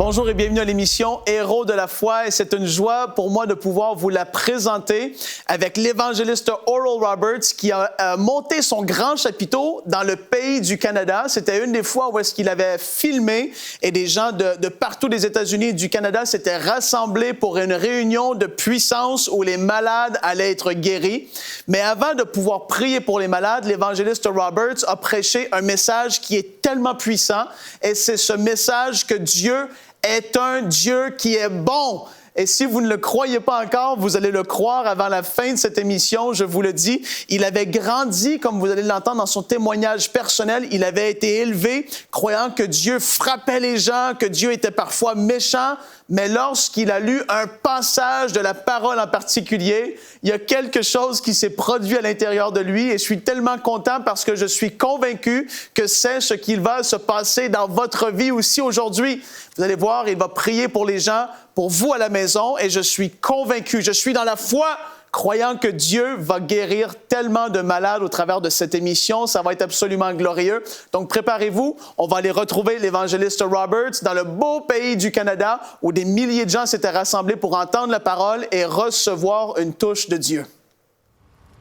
Bonjour et bienvenue à l'émission Héros de la foi. Et c'est une joie pour moi de pouvoir vous la présenter avec l'évangéliste Oral Roberts qui a monté son grand chapiteau dans le pays du Canada. C'était une des fois où est-ce qu'il avait filmé et des gens de partout des États-Unis et du Canada s'étaient rassemblés pour une réunion de puissance où les malades allaient être guéris. Mais avant de pouvoir prier pour les malades, l'évangéliste Roberts a prêché un message qui est tellement puissant et c'est ce message que Dieu est un Dieu qui est bon. Et si vous ne le croyez pas encore, vous allez le croire avant la fin de cette émission, je vous le dis. Il avait grandi, comme vous allez l'entendre dans son témoignage personnel, il avait été élevé croyant que Dieu frappait les gens, que Dieu était parfois méchant. Mais lorsqu'il a lu un passage de la parole en particulier, il y a quelque chose qui s'est produit à l'intérieur de lui et je suis tellement content parce que je suis convaincu que c'est ce qu'il va se passer dans votre vie aussi aujourd'hui. Vous allez voir, il va prier pour les gens, pour vous à la maison et je suis convaincu, je suis dans la foi, croyant que Dieu va guérir tellement de malades au travers de cette émission. Ça va être absolument glorieux. Donc, préparez-vous. On va aller retrouver l'évangéliste Roberts dans le beau pays du Canada où des milliers de gens s'étaient rassemblés pour entendre la parole et recevoir une touche de Dieu.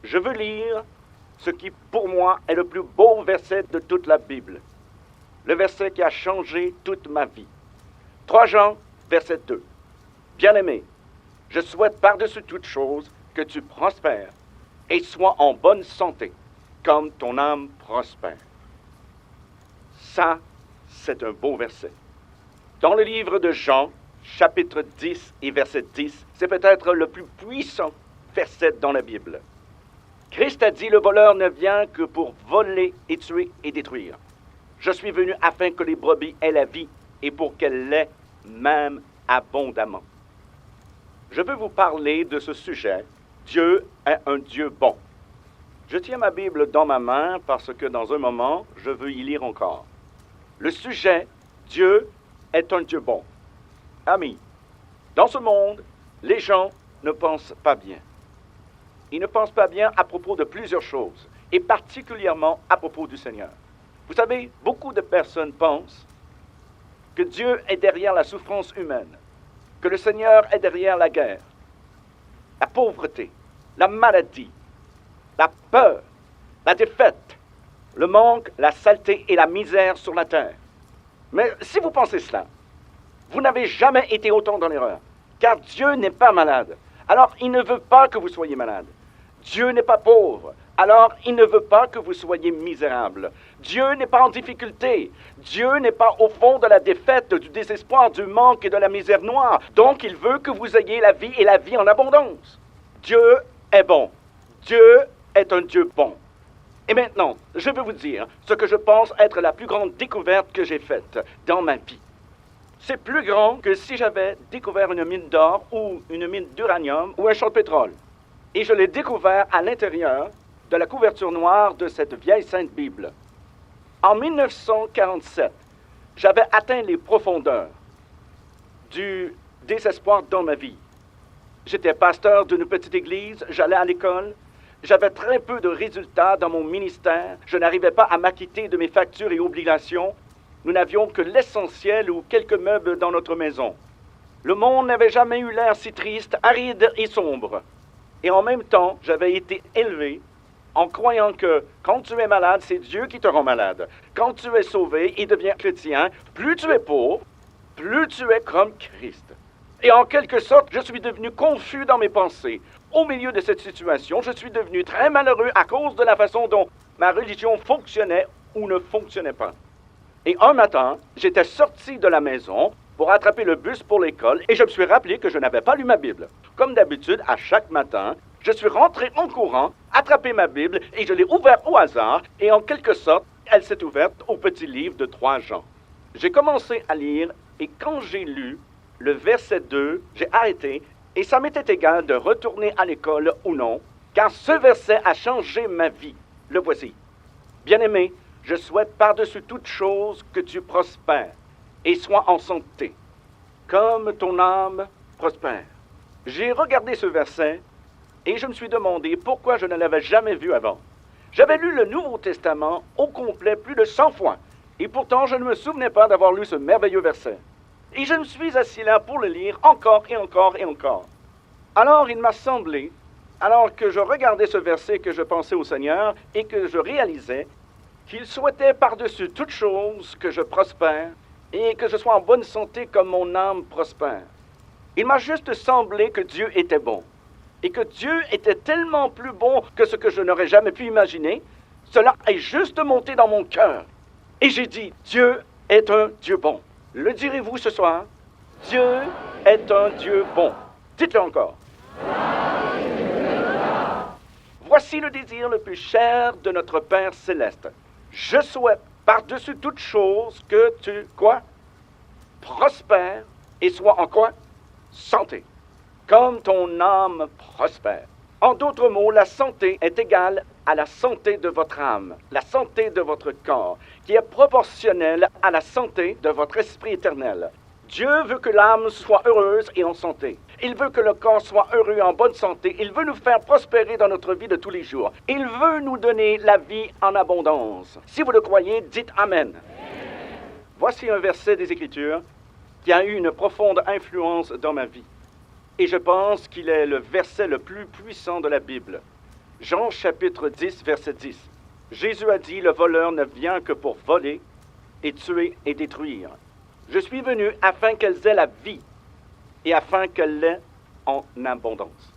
Je veux lire ce qui, pour moi, est le plus beau verset de toute la Bible. Le verset qui a changé toute ma vie. 3 Jean, verset 2. Bien-aimé, je souhaite par-dessus toute chose que tu prospères et sois en bonne santé, comme ton âme prospère. Ça, c'est un beau verset. Dans le livre de Jean, chapitre 10 et verset 10, c'est peut-être le plus puissant verset dans la Bible. Christ a dit, le voleur ne vient que pour voler et tuer et détruire. Je suis venu afin que les brebis aient la vie et pour qu'elle l'ait même abondamment. Je veux vous parler de ce sujet. Dieu est un Dieu bon. Je tiens ma Bible dans ma main parce que dans un moment, je veux y lire encore. Le sujet, Dieu est un Dieu bon. Amis, dans ce monde, les gens ne pensent pas bien. Ils ne pensent pas bien à propos de plusieurs choses, et particulièrement à propos du Seigneur. Vous savez, beaucoup de personnes pensent que Dieu est derrière la souffrance humaine, que le Seigneur est derrière la guerre, la pauvreté, la maladie, la peur, la défaite, le manque, la saleté et la misère sur la terre. Mais si vous pensez cela, vous n'avez jamais été autant dans l'erreur, car Dieu n'est pas malade. Alors, il ne veut pas que vous soyez malade. Dieu n'est pas pauvre. Alors, il ne veut pas que vous soyez misérable. Dieu n'est pas en difficulté. Dieu n'est pas au fond de la défaite, du désespoir, du manque et de la misère noire. Donc, il veut que vous ayez la vie et la vie en abondance. Dieu est bon. Dieu est un Dieu bon. Et maintenant, je veux vous dire ce que je pense être la plus grande découverte que j'ai faite dans ma vie. C'est plus grand que si j'avais découvert une mine d'or ou une mine d'uranium ou un champ de pétrole. Et je l'ai découvert à l'intérieur de la couverture noire de cette vieille Sainte Bible. En 1947, j'avais atteint les profondeurs du désespoir dans ma vie. J'étais pasteur d'une petite église, j'allais à l'école, j'avais très peu de résultats dans mon ministère, je n'arrivais pas à m'acquitter de mes factures et obligations, nous n'avions que l'essentiel ou quelques meubles dans notre maison. Le monde n'avait jamais eu l'air si triste, aride et sombre. Et en même temps, j'avais été élevé en croyant que quand tu es malade, c'est Dieu qui te rend malade. Quand tu es sauvé et deviens chrétien, plus tu es pauvre, plus tu es comme Christ. Et en quelque sorte, je suis devenu confus dans mes pensées. Au milieu de cette situation, je suis devenu très malheureux à cause de la façon dont ma religion fonctionnait ou ne fonctionnait pas. Et un matin, j'étais sorti de la maison pour attraper le bus pour l'école et je me suis rappelé que je n'avais pas lu ma Bible. Comme d'habitude, à chaque matin, je suis rentré en courant, attrapé ma Bible et je l'ai ouverte au hasard et en quelque sorte, elle s'est ouverte au petit livre de 3 Jean. J'ai commencé à lire et quand j'ai lu le verset 2, j'ai arrêté et ça m'était égal de retourner à l'école ou non, car ce verset a changé ma vie. Le voici. Bien-aimé, je souhaite par-dessus toute chose que tu prospères et sois en santé, comme ton âme prospère. J'ai regardé ce verset et je me suis demandé pourquoi je ne l'avais jamais vu avant. J'avais lu le Nouveau Testament au complet plus de 100 fois, et pourtant je ne me souvenais pas d'avoir lu ce merveilleux verset. Et je me suis assis là pour le lire encore et encore et encore. Alors il m'a semblé, alors que je regardais ce verset, que je pensais au Seigneur et que je réalisais qu'il souhaitait par-dessus toute chose que je prospère et que je sois en bonne santé comme mon âme prospère. Il m'a juste semblé que Dieu était bon et que Dieu était tellement plus bon que ce que je n'aurais jamais pu imaginer. Cela est juste monté dans mon cœur. Et j'ai dit, Dieu est un Dieu bon. Le direz-vous ce soir? Dieu est un Dieu bon. Dites-le encore. Voici le désir le plus cher de notre Père céleste. Je souhaite par-dessus toute chose que tu, quoi? Prospères et sois en quoi? Santé. Comme ton âme prospère. En d'autres mots, la santé est égale à la santé de votre âme, la santé de votre corps, qui est proportionnelle à la santé de votre esprit éternel. Dieu veut que l'âme soit heureuse et en santé. Il veut que le corps soit heureux et en bonne santé. Il veut nous faire prospérer dans notre vie de tous les jours. Il veut nous donner la vie en abondance. Si vous le croyez, dites Amen. Voici un verset des Écritures qui a eu une profonde influence dans ma vie. Et je pense qu'il est le verset le plus puissant de la Bible. Jean chapitre 10, verset 10. Jésus a dit, le voleur ne vient que pour voler et tuer et détruire. Je suis venu afin qu'elles aient la vie et afin qu'elle l'ait en abondance.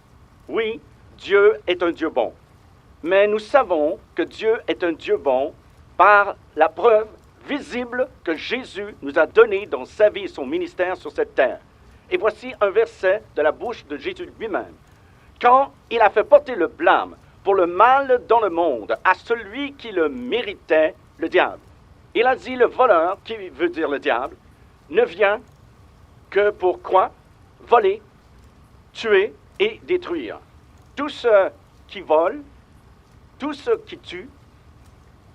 Oui, Dieu est un Dieu bon. Mais nous savons que Dieu est un Dieu bon par la preuve visible que Jésus nous a donnée dans sa vie et son ministère sur cette terre. Et voici un verset de la bouche de Jésus lui-même. Quand il a fait porter le blâme pour le mal dans le monde à celui qui le méritait, le diable. Il a dit, le voleur, qui veut dire le diable, ne vient que pour quoi? Voler, tuer et détruire. Tout ce qui vole, tout ce qui tue,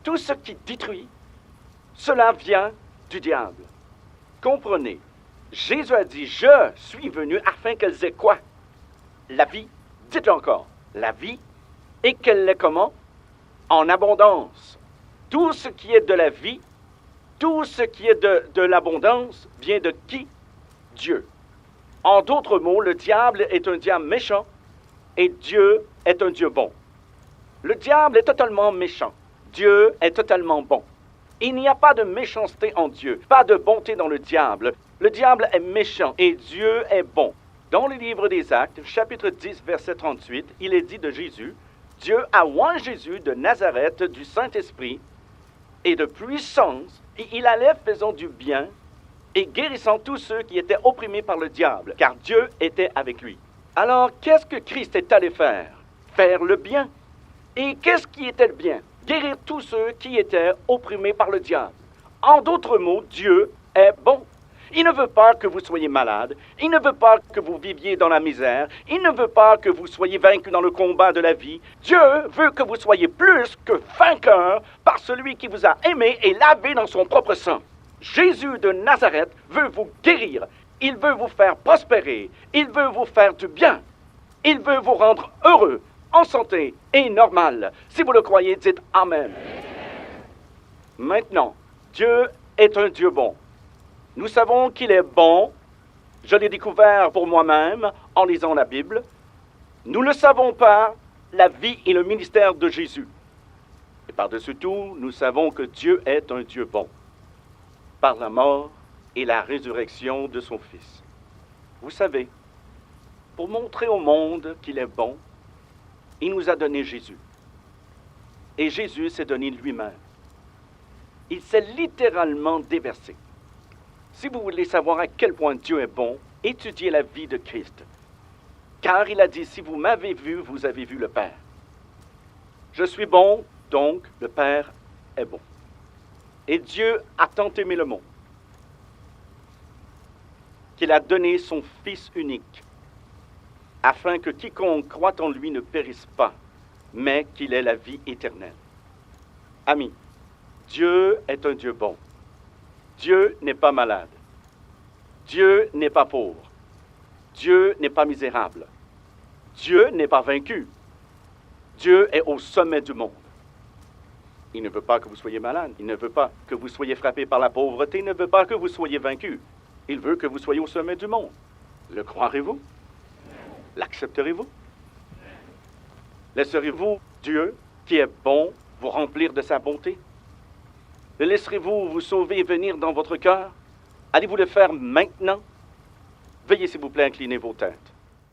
tout ce qui détruit, cela vient du diable. Comprenez, Jésus a dit, je suis venu afin qu'elles aient quoi? La vie, dites-le encore, la vie, et qu'elle l'ait comment? En abondance. Tout ce qui est de la vie, tout ce qui est de l'abondance vient de qui? Dieu. En d'autres mots, le diable est un diable méchant et Dieu est un Dieu bon. Le diable est totalement méchant. Dieu est totalement bon. Il n'y a pas de méchanceté en Dieu, pas de bonté dans le diable. Le diable est méchant et Dieu est bon. Dans le livre des Actes, chapitre 10, verset 38, il est dit de Jésus, Dieu a oint Jésus de Nazareth du Saint-Esprit et de puissance, et il allait faisant du bien et guérissant tous ceux qui étaient opprimés par le diable, car Dieu était avec lui. Alors, qu'est-ce que Christ est allé faire? Faire le bien. Et qu'est-ce qui était le bien? Guérir tous ceux qui étaient opprimés par le diable. En d'autres mots, Dieu est bon. Il ne veut pas que vous soyez malade. Il ne veut pas que vous viviez dans la misère. Il ne veut pas que vous soyez vaincus dans le combat de la vie. Dieu veut que vous soyez plus que vainqueurs par celui qui vous a aimé et lavé dans son propre sang. Jésus de Nazareth veut vous guérir. Il veut vous faire prospérer. Il veut vous faire du bien. Il veut vous rendre heureux, en santé et normal. Si vous le croyez, dites Amen. Maintenant, Dieu est un Dieu bon. Nous savons qu'il est bon. Je l'ai découvert pour moi-même en lisant la Bible. Nous le savons par la vie et le ministère de Jésus. Et par-dessus tout, nous savons que Dieu est un Dieu bon, par la mort et la résurrection de son Fils. Vous savez, pour montrer au monde qu'il est bon, il nous a donné Jésus. Et Jésus s'est donné lui-même. Il s'est littéralement déversé. Si vous voulez savoir à quel point Dieu est bon, étudiez la vie de Christ. Car il a dit, si vous m'avez vu, vous avez vu le Père. Je suis bon, donc le Père est bon. Et Dieu a tant aimé le monde qu'il a donné son Fils unique, afin que quiconque croit en lui ne périsse pas, mais qu'il ait la vie éternelle. Amis, Dieu est un Dieu bon. Dieu n'est pas malade. Dieu n'est pas pauvre. Dieu n'est pas misérable. Dieu n'est pas vaincu. Dieu est au sommet du monde. Il ne veut pas que vous soyez malade. Il ne veut pas que vous soyez frappé par la pauvreté. Il ne veut pas que vous soyez vaincu. Il veut que vous soyez au sommet du monde. Le croirez-vous? L'accepterez-vous? Laisserez-vous Dieu, qui est bon, vous remplir de sa bonté? Le laisserez-vous vous sauver et venir dans votre cœur? Allez-vous le faire maintenant? Veuillez s'il vous plaît incliner vos têtes.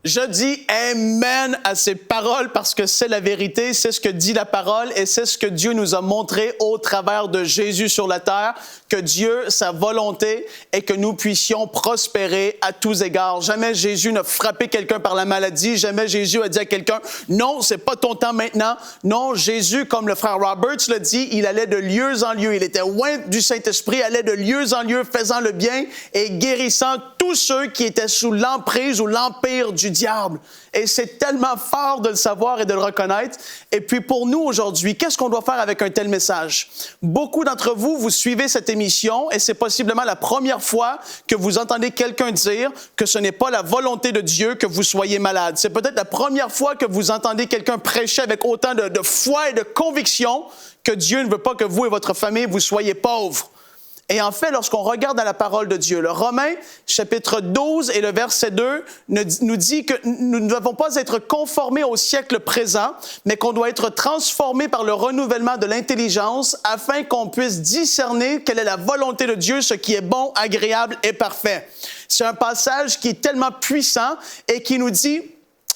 Je dis Amen à ces paroles parce que c'est la vérité, c'est ce que dit la parole et c'est ce que Dieu nous a montré au travers de Jésus sur la terre, que Dieu, sa volonté est que nous puissions prospérer à tous égards. Jamais Jésus n'a frappé quelqu'un par la maladie, jamais Jésus a dit à quelqu'un, non, c'est pas ton temps maintenant. Non, Jésus, comme le frère Roberts l'a dit, il allait de lieu en lieu. Il était loin du Saint-Esprit, allait de lieu en lieu, faisant le bien et guérissant tous ceux qui étaient sous l'emprise ou l'empire du diable. Et c'est tellement fort de le savoir et de le reconnaître. Et puis pour nous aujourd'hui, qu'est-ce qu'on doit faire avec un tel message? Beaucoup d'entre vous, vous suivez cette émission et c'est possiblement la première fois que vous entendez quelqu'un dire que ce n'est pas la volonté de Dieu que vous soyez malade. C'est peut-être la première fois que vous entendez quelqu'un prêcher avec autant de foi et de conviction que Dieu ne veut pas que vous et votre famille, vous soyez pauvres. Et en fait, lorsqu'on regarde dans la parole de Dieu, le Romains, chapitre 12 et le verset 2, nous dit que nous ne devons pas être conformés au siècle présent, mais qu'on doit être transformés par le renouvellement de l'intelligence afin qu'on puisse discerner quelle est la volonté de Dieu, ce qui est bon, agréable et parfait. C'est un passage qui est tellement puissant et qui nous dit,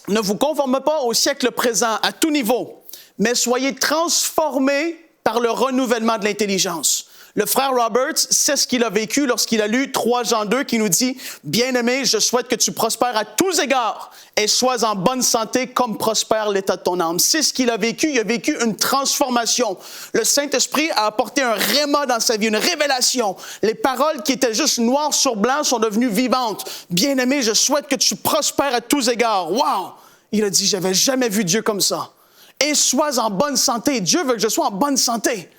ne vous conformez pas au siècle présent à tout niveau, mais soyez transformés par le renouvellement de l'intelligence. Le frère Roberts sait ce qu'il a vécu lorsqu'il a lu 3 Jean 2 qui nous dit « Bien-aimé, je souhaite que tu prospères à tous égards et sois en bonne santé comme prospère l'état de ton âme. » C'est ce qu'il a vécu. Il a vécu une transformation. Le Saint-Esprit a apporté un réma dans sa vie, une révélation. Les paroles qui étaient juste noires sur blanc sont devenues vivantes. « Bien-aimé, je souhaite que tu prospères à tous égards. » Wow! Il a dit « J'avais jamais vu Dieu comme ça. » Et sois en bonne santé. Dieu veut que je sois en bonne santé.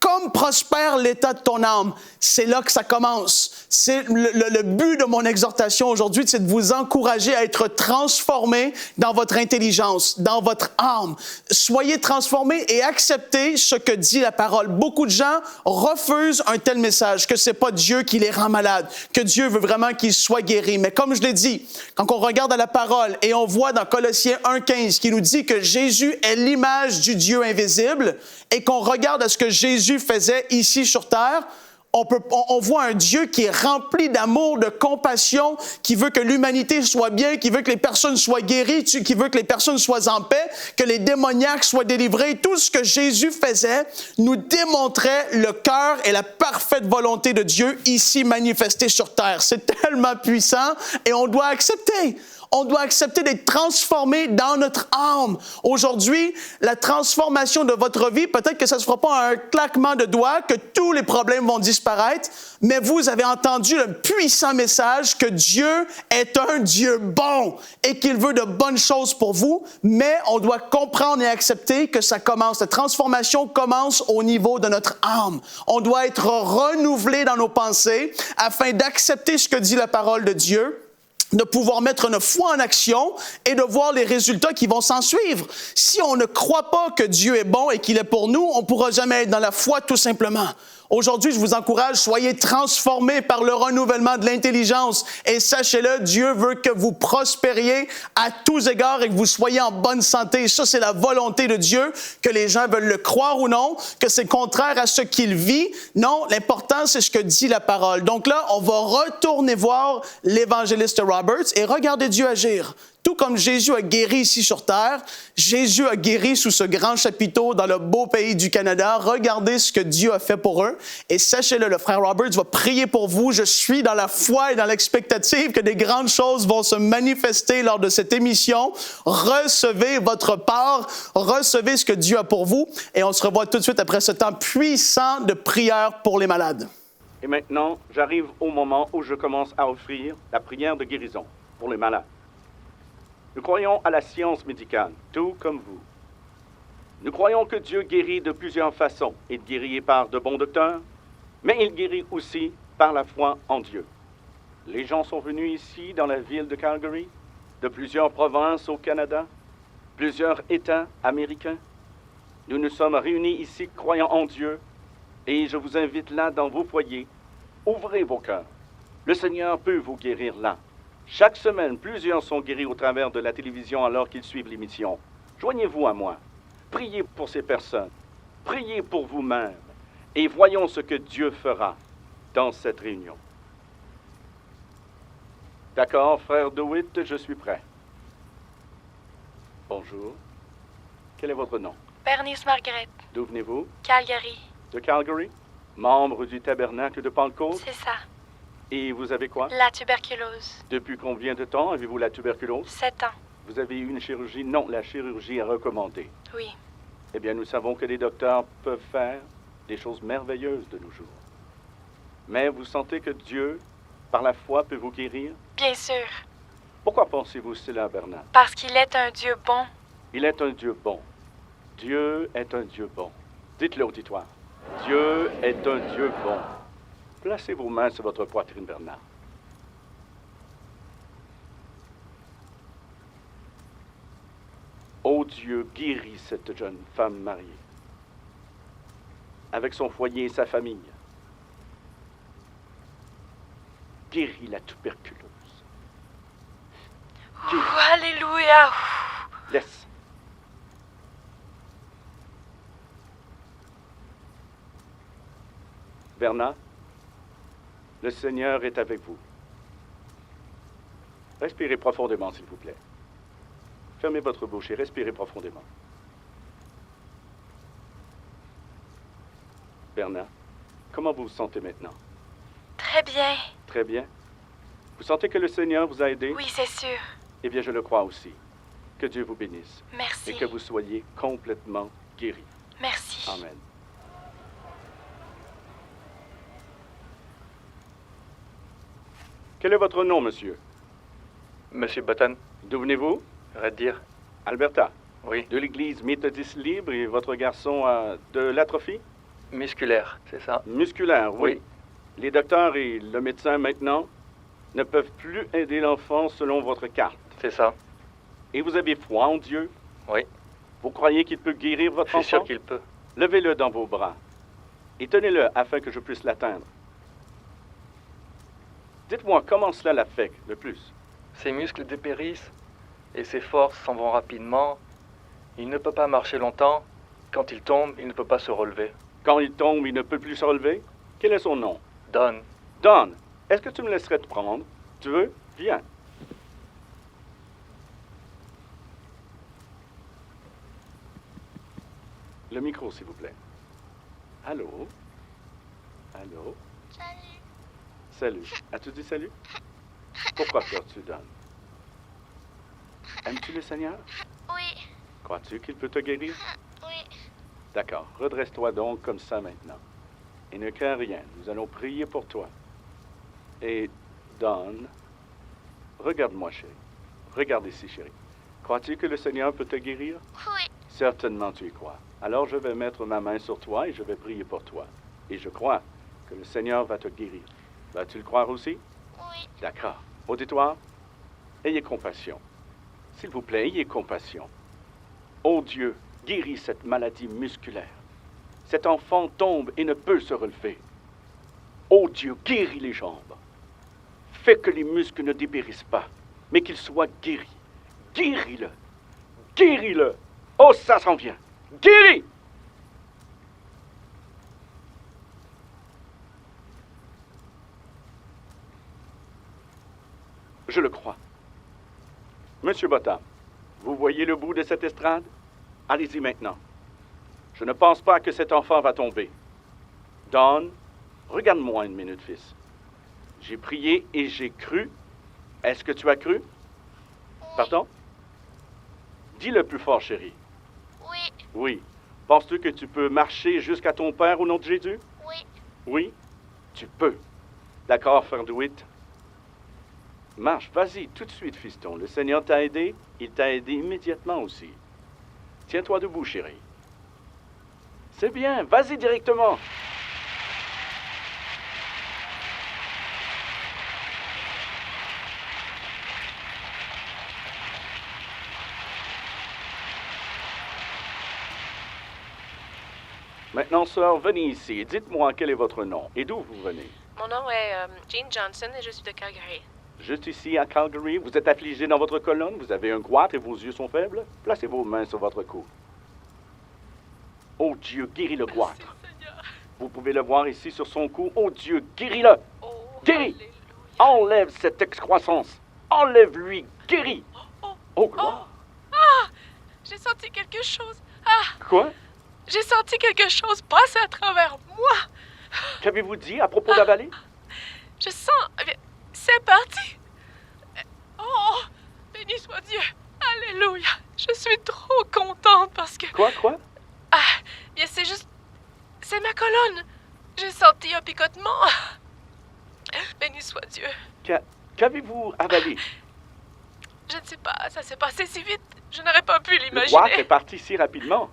Comme prospère l'état de ton âme, c'est là que ça commence. C'est le but de mon exhortation aujourd'hui, c'est de vous encourager à être transformés dans votre intelligence, dans votre âme. Soyez transformés et acceptez ce que dit la parole. Beaucoup de gens refusent un tel message, que c'est pas Dieu qui les rend malades, que Dieu veut vraiment qu'ils soient guéris. Mais comme je l'ai dit, quand on regarde à la parole et on voit dans Colossiens 1,15 qui nous dit que Jésus est l'image du Dieu invisible et qu'on regarde à ce que Jésus faisait ici sur terre, on voit un Dieu qui est rempli d'amour, de compassion, qui veut que l'humanité soit bien, qui veut que les personnes soient guéries, qui veut que les personnes soient en paix, que les démoniaques soient délivrés. Tout ce que Jésus faisait nous démontrait le cœur et la parfaite volonté de Dieu ici manifestée sur terre. C'est tellement puissant et on doit accepter. On doit accepter d'être transformé dans notre âme. Aujourd'hui, la transformation de votre vie, peut-être que ça ne se fera pas à un claquement de doigts, que tous les problèmes vont disparaître, mais vous avez entendu le puissant message que Dieu est un Dieu bon et qu'il veut de bonnes choses pour vous, mais on doit comprendre et accepter que ça commence. La transformation commence au niveau de notre âme. On doit être renouvelé dans nos pensées afin d'accepter ce que dit la parole de Dieu, de pouvoir mettre notre foi en action et de voir les résultats qui vont s'en suivre. Si on ne croit pas que Dieu est bon et qu'il est pour nous, on ne pourra jamais être dans la foi tout simplement. Aujourd'hui, je vous encourage, soyez transformés par le renouvellement de l'intelligence. Et sachez-le, Dieu veut que vous prospériez à tous égards et que vous soyez en bonne santé. Ça, c'est la volonté de Dieu, que les gens veulent le croire ou non, que c'est contraire à ce qu'il vit. Non, l'important, c'est ce que dit la parole. Donc là, on va retourner voir l'évangéliste Roberts et regarder Dieu agir. Tout comme Jésus a guéri ici sur terre, Jésus a guéri sous ce grand chapiteau dans le beau pays du Canada. Regardez ce que Dieu a fait pour eux. Et sachez-le, le frère Roberts va prier pour vous. Je suis dans la foi et dans l'expectative que des grandes choses vont se manifester lors de cette émission. Recevez votre part, recevez ce que Dieu a pour vous. Et on se revoit tout de suite après ce temps puissant de prière pour les malades. Et maintenant, j'arrive au moment où je commence à offrir la prière de guérison pour les malades. Nous croyons à la science médicale, tout comme vous. Nous croyons que Dieu guérit de plusieurs façons. Il guérit par de bons docteurs, mais il guérit aussi par la foi en Dieu. Les gens sont venus ici, dans la ville de Calgary, de plusieurs provinces au Canada, plusieurs États américains. Nous nous sommes réunis ici, croyant en Dieu, et je vous invite là, dans vos foyers, ouvrez vos cœurs. Le Seigneur peut vous guérir là. Chaque semaine, plusieurs sont guéris au travers de la télévision alors qu'ils suivent l'émission. Joignez-vous à moi. Priez pour ces personnes. Priez pour vous-même. Et voyons ce que Dieu fera dans cette réunion. D'accord, frère DeWitt, je suis prêt. Bonjour. Quel est votre nom? Bernice Margaret, D'où venez-vous? Calgary. De Calgary? Membre du tabernacle de Pentecôte? C'est ça. Et vous avez quoi? La tuberculose. Depuis combien de temps avez-vous la tuberculose? 7 ans. Vous avez eu une chirurgie? Non, la chirurgie est recommandée. Oui. Eh bien, nous savons que les docteurs peuvent faire des choses merveilleuses de nos jours. Mais vous sentez que Dieu, par la foi, peut vous guérir? Bien sûr. Pourquoi pensez-vous cela, Bernard? Parce qu'il est un Dieu bon. Il est un Dieu bon. Dieu est un Dieu bon. Dites-le auditoire. Dieu est un Dieu bon. Placez vos mains sur votre poitrine, Bernard. Ô Dieu, guéris cette jeune femme mariée, avec son foyer et sa famille. Guéris la tuberculose. Ouh, alléluia. Ouh. Laisse. Bernard, le Seigneur est avec vous. Respirez profondément, s'il vous plaît. Fermez votre bouche et respirez profondément. Bernard, comment vous vous sentez maintenant? Très bien. Très bien. Vous sentez que le Seigneur vous a aidé? Oui, c'est sûr. Eh bien, je le crois aussi. Que Dieu vous bénisse Merci. et que vous soyez complètement guéris. Merci. Amen. Quel est votre nom, monsieur? Monsieur Button, D'où venez-vous? Red Deer. Alberta. Oui. De l'église méthodiste libre et votre garçon a de l'atrophie? Musculaire, c'est ça? Musculaire, oui. Oui. Les docteurs et le médecin maintenant ne peuvent plus aider l'enfant selon votre carte. C'est ça? Et vous avez foi en Dieu? Oui. Vous croyez qu'il peut guérir votre Je suis sûr enfant? qu'il peut. Levez-le dans vos bras et tenez-le afin que je puisse l'atteindre. Dites-moi comment cela l'affecte le plus. Ses muscles dépérissent et ses forces s'en vont rapidement. Il ne peut pas marcher longtemps. Quand il tombe, il ne peut pas se relever. Quand il tombe, il ne peut plus se relever? Quel est son nom? Don, Don, est-ce que tu me laisserais te prendre? Tu veux? Viens. Le micro, s'il vous plaît. Allô? Allô? Salut. Salut. As-tu dit salut? Pourquoi pleures-tu, Don? Aimes-tu le Seigneur? Oui, Crois-tu qu'il peut te guérir? oui. D'accord. Redresse-toi donc comme ça maintenant. Et ne crains rien. Nous allons prier pour toi. Et Don, regarde-moi, chérie. Regarde ici, chérie. Crois-tu que le Seigneur peut te guérir? Oui, Certainement tu y crois. Alors je vais mettre ma main sur toi et je vais prier pour toi. Et je crois que le Seigneur va te guérir. Vas-tu le croire aussi? oui. D'accord. Auditoire, ayez compassion. S'il vous plaît, ayez compassion. Ô Dieu, guéris cette maladie musculaire. Cet enfant tombe et ne peut se relever. Ô Dieu, guéris les jambes. Fais que les muscles ne dépérissent pas, mais qu'ils soient guéris. Guéris-le. Guéris-le. Oh, ça s'en vient. Guéris! Je le crois. Monsieur Bottam, vous voyez le bout de cette estrade? Allez-y maintenant. Je ne pense pas que cet enfant va tomber. Don, regarde-moi une minute, fils. J'ai prié et j'ai cru. Est-ce que tu as cru? Pardon? Dis-le plus fort, chérie. Oui, Oui. Penses-tu que tu peux marcher jusqu'à ton père au nom de Jésus? oui. Oui? Tu peux. D'accord, frère DeWitt? Marche, vas-y, tout de suite, fiston. Le Seigneur t'a aidé, il t'a aidé immédiatement aussi. Tiens-toi debout, chérie. C'est bien, vas-y directement. Maintenant, sœur, venez ici et dites-moi quel est votre nom et d'où vous venez. Mon nom est Jean Johnson et je suis de Calgary. Juste ici à Calgary, vous êtes affligé dans votre colonne, vous avez un goitre et vos yeux sont faibles. Placez vos mains sur votre cou. Oh Dieu, guéris le goitre. Merci, Seigneur. Vous pouvez le voir ici sur son cou. Oh Dieu, guéris-le. Oh, Guéris. alléluia. Enlève cette excroissance. Enlève-lui. Guéris. Oh, Oh, gloire. j'ai senti quelque chose. Ah, Quoi? j'ai senti quelque chose passer à travers moi. Qu'avez-vous dit à propos d'avaler? Je sens... C'est parti. Oh, béni soit Dieu. Alléluia. Je suis trop contente parce que... Quoi? Ah, bien c'est juste... C'est ma colonne. J'ai senti un picotement. Béni soit Dieu. Qu'avez-vous avalé? Je ne sais pas, ça s'est passé si vite. Je n'aurais pas pu Le goitre est l'imaginer. parti si rapidement.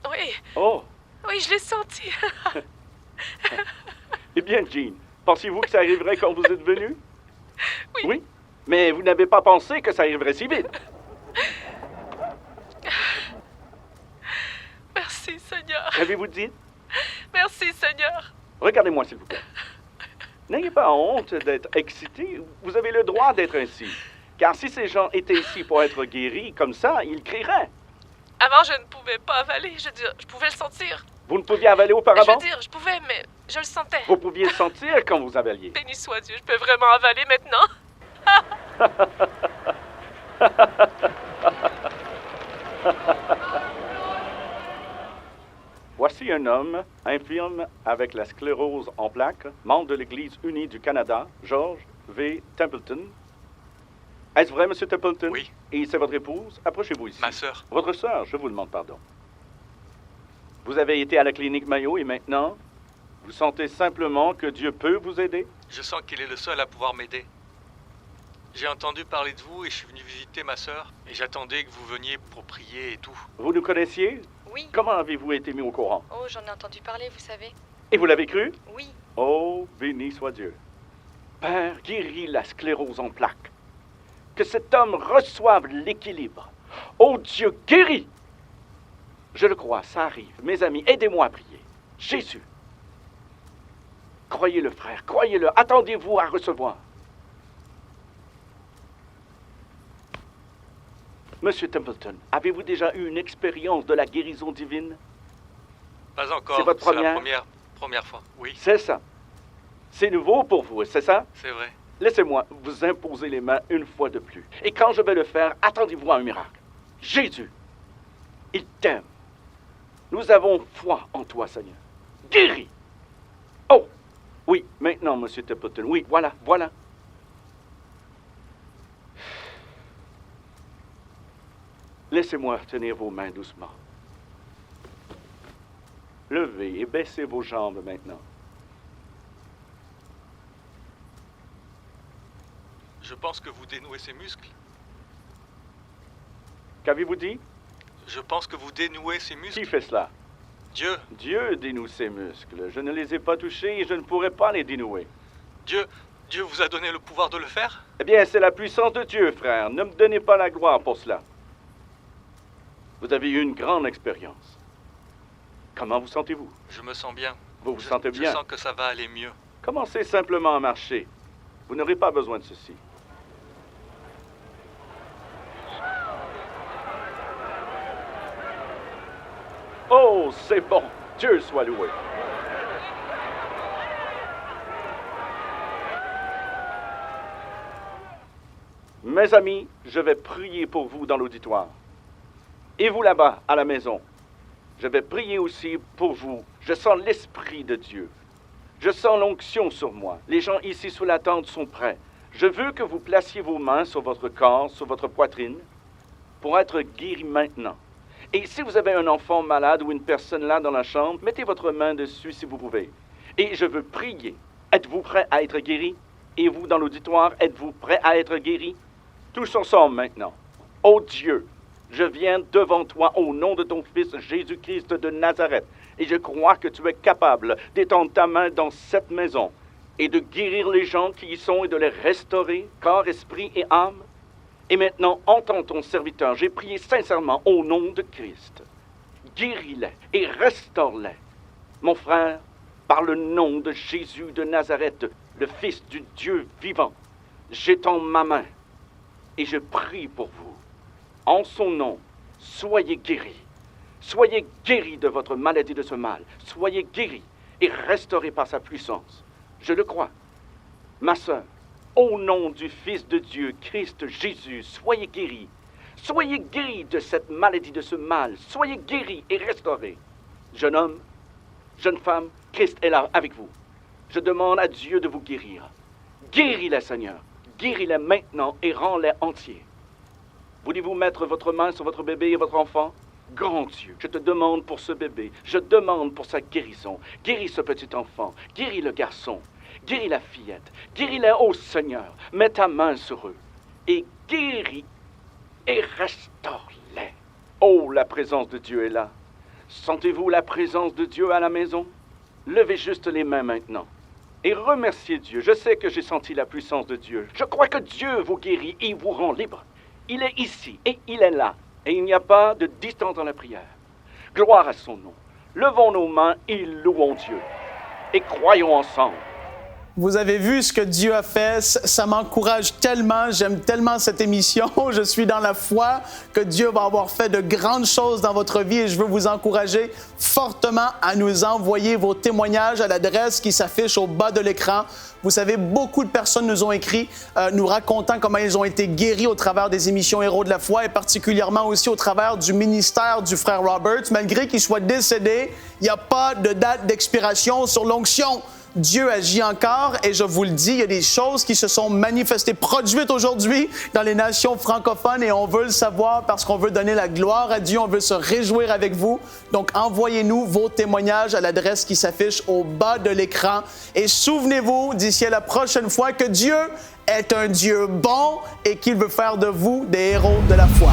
Oui, Oh. oui, je l'ai senti. Eh bien, Jean, pensiez-vous que ça arriverait quand vous êtes venu? Oui. Oui? Mais vous n'avez pas pensé que ça arriverait si vite. Merci, Seigneur. Qu'avez-vous dit? Merci, Seigneur. Regardez-moi, s'il vous plaît. N'ayez pas honte d'être excité. Vous avez le droit d'être ainsi. Car si ces gens étaient ici pour être guéris, comme ça, ils crieraient. Avant, je ne pouvais pas avaler. Je veux dire, je pouvais le sentir. Vous ne pouviez avaler Je auparavant? veux dire, je pouvais, mais je le sentais. Vous pouviez le sentir quand vous avaliez. Béni soit Dieu, je peux vraiment avaler maintenant. Voici un homme infirme avec la sclérose en plaques, membre de l'Église unie du Canada, George V. Templeton. Est-ce vrai, M. Templeton? Oui. Et c'est votre épouse? Approchez-vous ici. Ma sœur. Votre sœur, je vous demande pardon. Vous avez été à la clinique Mayo et maintenant, vous sentez simplement que Dieu peut vous aider? Je sens qu'il est le seul à pouvoir m'aider. J'ai entendu parler de vous et je suis venu visiter ma sœur. Et j'attendais que vous veniez pour prier et tout. Vous nous connaissiez? Oui. Comment avez-vous été mis au courant? Oh, j'en ai entendu parler, vous savez. Et vous l'avez cru? Oui. Oh, béni soit Dieu. Père, guéris la sclérose en plaques. Que cet homme reçoive l'équilibre. Oh Dieu, guéris! Je le crois, ça arrive. Mes amis, aidez-moi à prier. Jésus. Croyez-le, frère, croyez-le. Attendez-vous à recevoir. Monsieur Templeton, avez-vous déjà eu une expérience de la guérison divine? Pas encore. C'est votre la première? première fois. Oui, C'est ça. C'est nouveau pour vous, c'est ça? c'est vrai. Laissez-moi vous imposer les mains une fois de plus. Et quand je vais le faire, attendez-vous à un miracle. Jésus, il t'aime. Nous avons foi en toi, Seigneur. Guéris. Oh, oui, maintenant, Monsieur Templeton. Oui, voilà. Laissez-moi tenir vos mains doucement. Levez et baissez vos jambes maintenant. Je pense que vous dénouez ces muscles. Qu'avez-vous dit? Je pense que vous dénouez ces Qui muscles. fait cela? Dieu, Dieu dénoue ses muscles. Je ne les ai pas touchés et je ne pourrai pas les dénouer. Dieu vous a donné le pouvoir de le faire? Eh bien, c'est la puissance de Dieu, frère. Ne me donnez pas la gloire pour cela. Vous avez eu une grande expérience. Comment vous sentez-vous? Je me sens bien. Vous vous sentez bien? Je sens que ça va aller mieux. Commencez simplement à marcher. Vous n'aurez pas besoin de ceci. Oh, c'est bon. Dieu soit loué. Mes amis, je vais prier pour vous dans l'auditoire. Et vous là-bas, à la maison, je vais prier aussi pour vous. Je sens l'Esprit de Dieu. Je sens l'onction sur moi. Les gens ici sous la tente sont prêts. Je veux que vous placiez vos mains sur votre corps, sur votre poitrine, pour être guéris maintenant. Et si vous avez un enfant malade ou une personne là dans la chambre, mettez votre main dessus si vous pouvez. Et je veux prier. Êtes-vous prêts à être guéris? Et vous, dans l'auditoire, êtes-vous prêts à être guéris? Tous ensemble maintenant. Ô Dieu, je viens devant toi au nom de ton Fils Jésus-Christ de Nazareth. Et je crois que tu es capable d'étendre ta main dans cette maison et de guérir les gens qui y sont et de les restaurer, corps, esprit et âme. Et maintenant, entends ton serviteur. J'ai prié sincèrement au nom de Christ. Guéris-les et restaure-les. Mon frère, par le nom de Jésus de Nazareth, le Fils du Dieu vivant, j'étends ma main et je prie pour vous. En son nom, soyez guéris. Soyez guéris de votre maladie de ce mal. Soyez guéris et restaurés par sa puissance. Je le crois. Ma sœur, au nom du Fils de Dieu, Christ Jésus, soyez guéris. Soyez guéris de cette maladie, de ce mal. Soyez guéris et restaurés. Jeune homme, jeune femme, Christ est là avec vous. Je demande à Dieu de vous guérir. Guéris-les, Seigneur. Guéris-les maintenant et rends-les entiers. Voulez-vous mettre votre main sur votre bébé et votre enfant? Grand Dieu, je te demande pour ce bébé, je demande pour sa guérison. Guéris ce petit enfant, guéris le garçon, guéris la fillette, guéris-les, ô Seigneur. Mets ta main sur eux et guéris et restaure-les. Oh, la présence de Dieu est là. Sentez-vous la présence de Dieu à la maison? Levez juste les mains maintenant et remerciez Dieu. Je sais que j'ai senti la puissance de Dieu. Je crois que Dieu vous guérit et vous rend libre. Il est ici et il est là. Et il n'y a pas de distance dans la prière. Gloire à son nom. Levons nos mains et louons Dieu. Et croyons ensemble. Vous avez vu ce que Dieu a fait, ça m'encourage tellement, j'aime tellement cette émission, je suis dans la foi que Dieu va avoir fait de grandes choses dans votre vie et je veux vous encourager fortement à nous envoyer vos témoignages à l'adresse qui s'affiche au bas de l'écran. Vous savez, beaucoup de personnes nous ont écrit nous racontant comment ils ont été guéris au travers des émissions Héros de la foi et particulièrement aussi au travers du ministère du frère Robert. Malgré qu'il soit décédé, il n'y a pas de date d'expiration sur l'onction. Dieu agit encore et je vous le dis, il y a des choses qui se sont manifestées, produites aujourd'hui dans les nations francophones et on veut le savoir parce qu'on veut donner la gloire à Dieu, on veut se réjouir avec vous. Donc, envoyez-nous vos témoignages à l'adresse qui s'affiche au bas de l'écran et souvenez-vous d'ici à la prochaine fois que Dieu est un Dieu bon et qu'il veut faire de vous des héros de la foi.